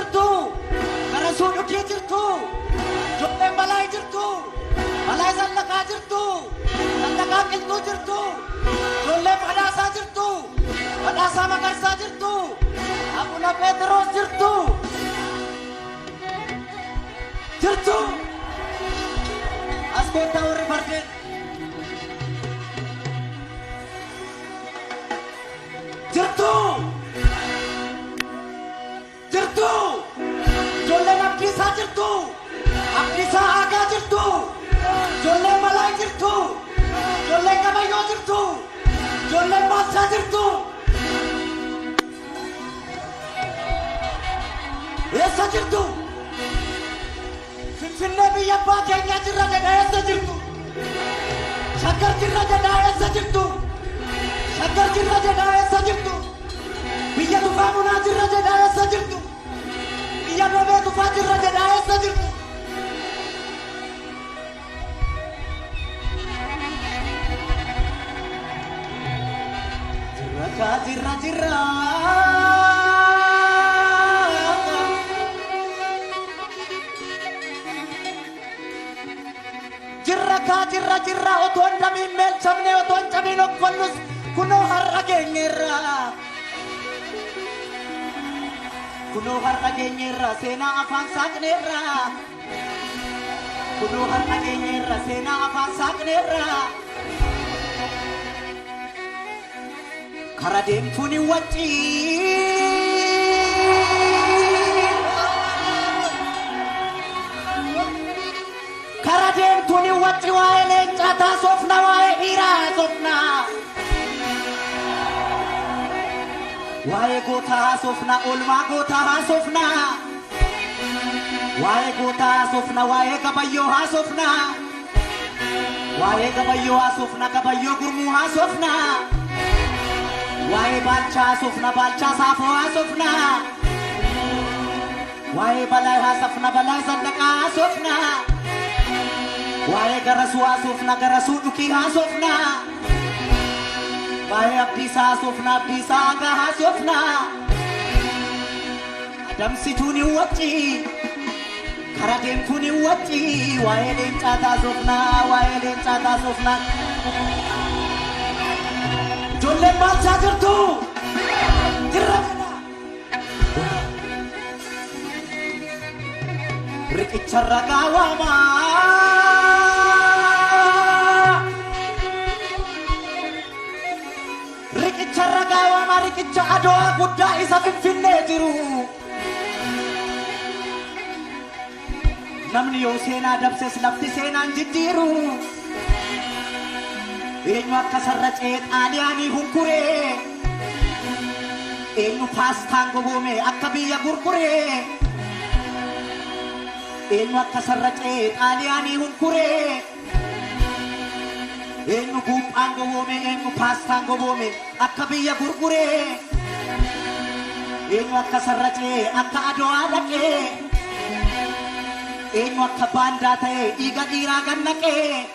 jirtu garasuu dhugee jirtu ijoolleen balaa jirtu balaa zallaqaa jirtu zallaqaa qilxuu jirtu ijoolleen badhaasaa jirtu badhaasaa magarsaa jirtu abuna Pheexroos jirtu as koottaa warri fardeen jirtu ijoolleen Abdiisaa jirtu Abdiisaa Aagaa jirtu ijoolleen Malaa jirtu ijoolleen Gabayyoo jirtu ijoolleen Baalchaa jirtu eessa jirtu Finfinnee biyya abbaa keenyaa jirra jedhaa eessa jirtu Shaggar jirra jedhaa eessa jirtu Shaggar jirra jedhaa eessa jirtu biyya Tufaa Munaa jirra jedhaa eessa jirtu biyya Roobee Tufaa jirra jedhaa eessa jirtu jirra jirra otoon damiin meelchamne otoon cabiin okkonnus kunoo har'a geenyeerra seenaa afaan saaqneerra kunoo har'a geenyeerra seenaa afaan saaqneerra kara deemtuun wacci waa'ee leencaa taasofna waa'ee dhiiraa haasofna waa'ee gootaa haasofna oolmaa gootaa haasofna waa'ee gootaa haasofna waa'ee gabayyoo haasofna waa'ee gabayyoo haasofna gabayyoo gurmuu haasofna waa'ee Baalchaa haasofna Baalchaa Saafoo haasofna waa'ee Balaa haasofna Balaa Zallaqaa haasofna waa'ee Garasuu haasofna Garasuu Dhukii haasofna waa'ee Abdiisaa haasofna Abdiisaa Aagaa haasofna adamsituun wacci kara deemtuun wacci waa'ee leencaa haasofna waa'ee leencaa haasofna ijoolleen Baalchaa jirtu jirra riqicharra gaawwamaa riqicha Adowaa guddaa isa Finfinnee jiru namni yoo seenaa dabses lafti seenaan jijjiiru eenyu akka sarracee xaaliyaanii hunkuree eenyu paastaan gogoome akka biyya gurguree eenyu akka sarracee xaaliyaanii hunkuree eenyu guuphaan gogoome eenyu paastaan gogoome akka biyya gurguree eenyu akka sarracee akka Adowaa dhaqee eenyu akka baandaa ta'ee dhiiga dhiiraa gannaqee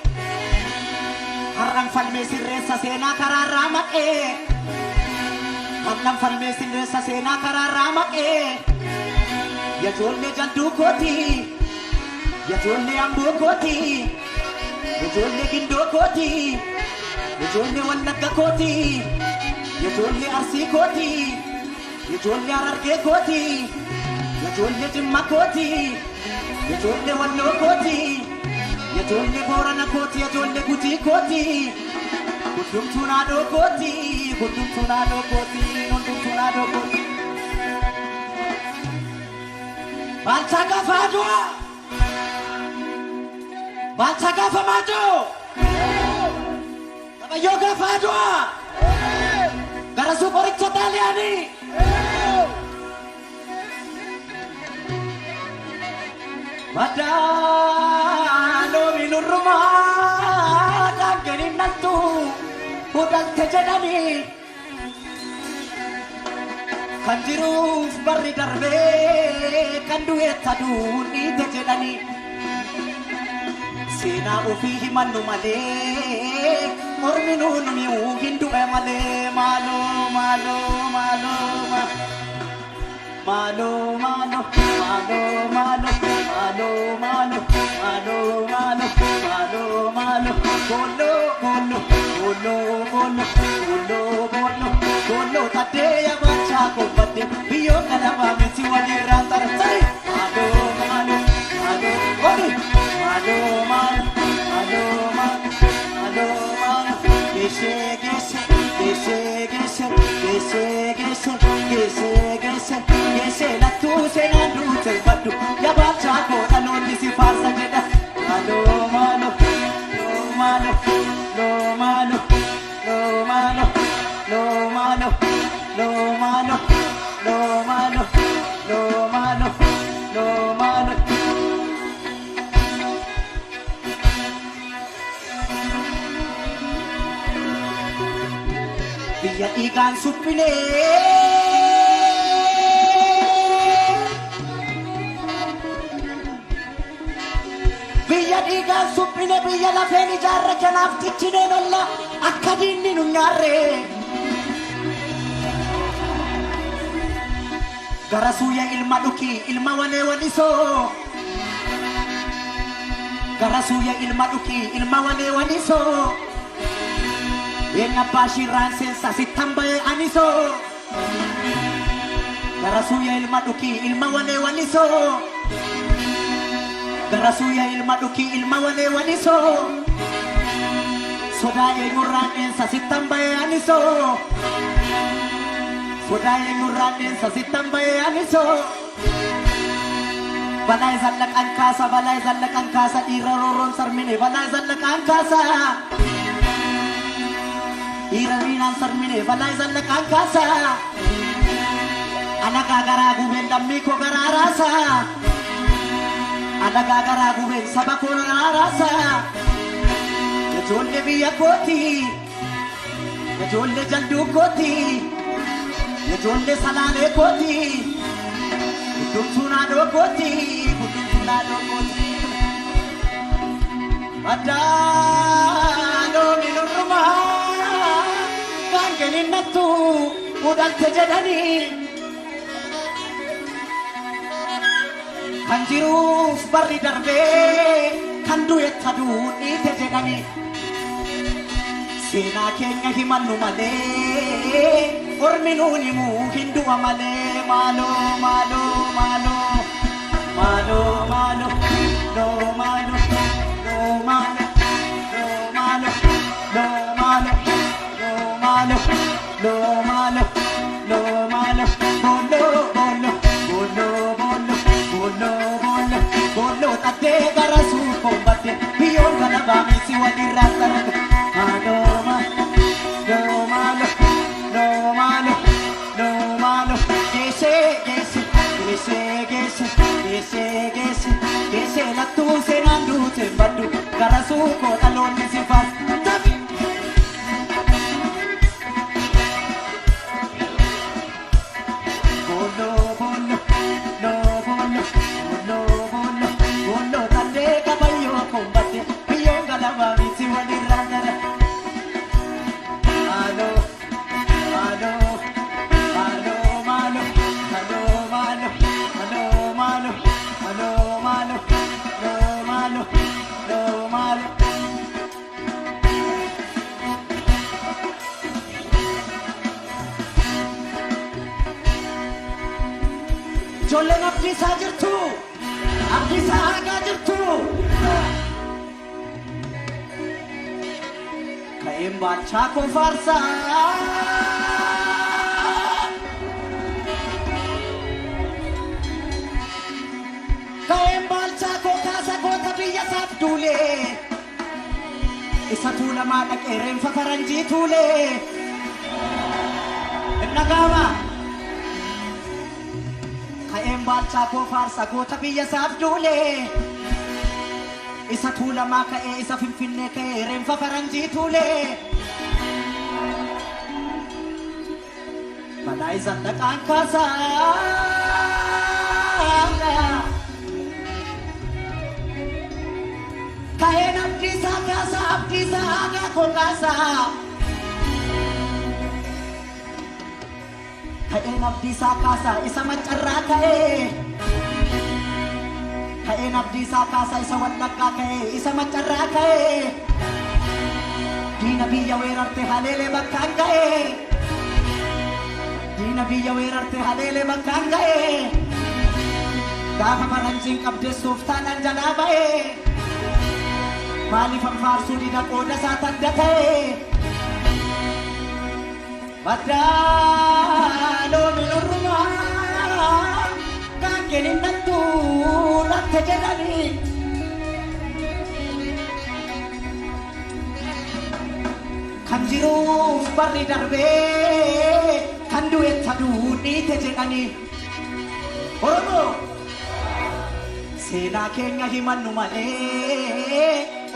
har'an falmee sirreessa seenaa karaarraa maqee har'an falmee sirreessa seenaa karaarraa maqee yajoollee jalduu kooti yajoollee amboo kooti yajoollee gindoo kooti yajoollee wallagga kooti yajoollee arsii kooti yajoollee harargee kooti yajoollee jimma kooti yajoollee walloo kooti yajoollee boorana kooti yajoollee gujii kooti hundumtuun haadhoo kooti hundumtuun haadhoo kooti hundumtuun haadhoo kooti Baalchaa gaafa Adowaa Baalchaa gaafa Maadoo Gabayyoo gaafa Adowaa Garasuu qoricha xaaliyaanii Madaaloo minurrumaa dhaanganii naltu hudhalte jedhanii kan jiruuf barri darbee kan du'eetta duudhiite jedhanii seenaa ofii himannu malee morminuu numiyuu hin du'e malee maaloo Malo, malo, malo, malo, malo, malo, malo, malo, malo, malo, bolo, bolo, bolo, bolo, bolo, bolo, bolo, tadeya bacha ko bade, biyo kalama miti wali rantarai. Malo, malo, malo, boli, malo, malo, malo, malo, malo, malo, gese, gese, gese, gese, gese, gese, gese, gese, gese, la tu se na du se badu, ya bacha ko na no disi farsa jeda. Malo, malo, lo malo, lo malo, lo malo, lo malo, lo malo, lo malo, lo malo, lo malo. Biya ikan supile, biya ikan supile, biya la feni jarra kanaf tichine nolla akkadinni nunyarre. Garasuya ilma duki, ilma wane waniso. Garasuya ilma duki, ilma wane waniso. Yenga bashiran sensa sitambaye aniso. Garasuya ilma duki, ilma wane waniso. Garasuya ilma duki, ilma wane waniso. Sodaye nguran ensa sitambaye aniso. Sodaye nguran ensa sitambaye aniso. Balay zallak angkasa, balay zallak angkasa, iraroron sarmine, balay zallak angkasa. Irarinan sarmine, balay zallak angkasa. Anaga garagu bendammi ko gararasa. Anaga garagu ben sabako gararasa. Jolle biya koti, jolle jaldu koti, jolle salale koti, kutumsuna do koti, kutumsuna do koti. Adano minurma, kangenin natu, udal tejadani. Kanjiru barri darbe, kandu etadu ni tejadani. Sina kenya himannu male, orminuni mu hindu amale. Malo, malo, malo, malo, malo, lo malo, lo malo, lo malo, lo malo, lo malo, lo malo, lo malo, bolo, bolo, bolo, bolo, bolo, bolo, bolo, tate garasu kombate, biyon ganabami siwa di rantaran. Malo, malo, lo malo, lo malo, lo malo, gese, gese, gese, gese, gese, gese, gese, la tu se nandu se badu, garasu ko talon me se fas. Bolo, bolo, lo bolo, bolo, bolo, bolo, tate kabayo kombate, biyon ganabami siwa di rantaran. Malo, malo, malo, malo, malo, malo, malo, malo, malo, malo, lo malo, lo malo. Jolle abdi sajirtu, abdi sajirtu. Kaim bacha ko farsa. Kaim bacha ko kasa ko tabiya saf dule. Isa tula madak erem fa faranji tule. Nagama. Kaim bacha ko farsa ko tabiya saf dule. Isa tula maka isa finfinne ke erem fa faranji tule. Balay zandak angkasa. Kain abdi sa aga kolasa. Kain abdi sa kasa isa macara ka'e ka'een abdiisaa kaasaa isa wallaggaa ka'e isa macarraa ka'e diina biyya weerarte haleelee bakkaan ga'e diina biyya weerarte haleelee bakkaan ga'e gaafa faranjiin qabdeessuuf taanaan jalaa ba'e maaliif anfaarsuu dida qooda isaa tadda ta'e baddaaloo minurrumaa kankeen innattuu latte jedhanii kan jiruuf barri darbee kan du'etta duudhiite jedhanii Oromoo seenaa keenya himannu malee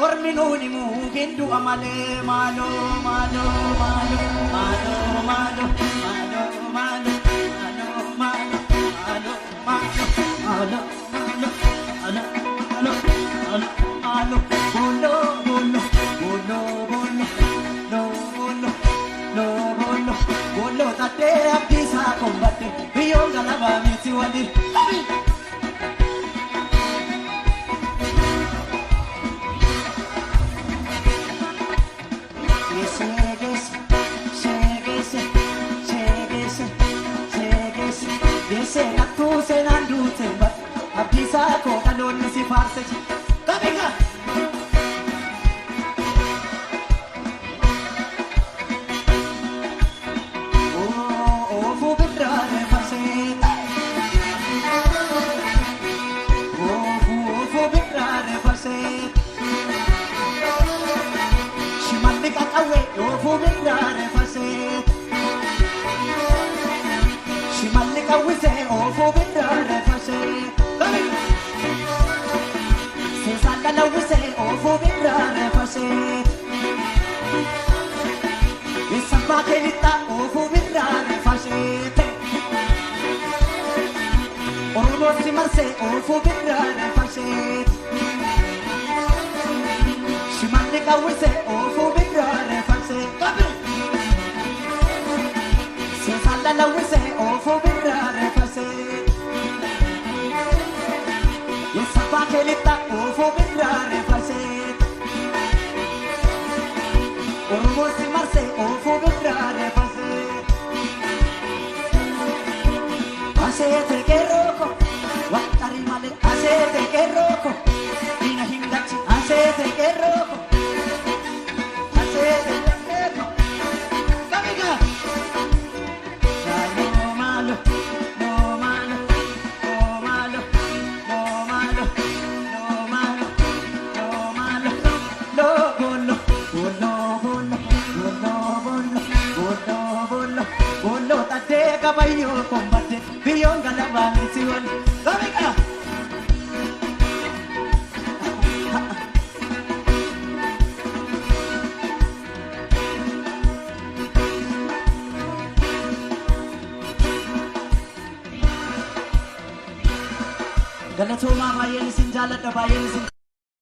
ormi nuuni muugin du'a malee maaloo maaloo maaloo maaloo maaloo maaloo maaloo maaloo maaloo maaloo maaloo maaloo maaloo bolo bolo bolo bolo no bolo no bolo bolo tate abdiisaa kombatte biyyoon galabaa miti wali Senang dute bat abdisa ko kalon si farse kabika oh fu betrare farse oh fu betrare farse shimalli katawe oh fu betrare farse shimalli kawise oh fu betrare farse se sanda la wise oh fu betrare farse isamba kelita oh fu betrare farse oromo si marse oh fu betrare farse shimalli kawise oh fu betrare farse se sanda la wise oh fu betrare farse isamba kelita oh fu betrare farse oromo si marse oh fu betrare farse asete che roko watari male asete che roko ina hindachi asete che roko asete che roko kamiga no malo no malo no malo no malo no malo no malo no bolo bolo bolo bolo bolo bolo bolo tate kabayo combate biyong galabang siwan kamiga Galatoma bayan isin jaladha bayan isin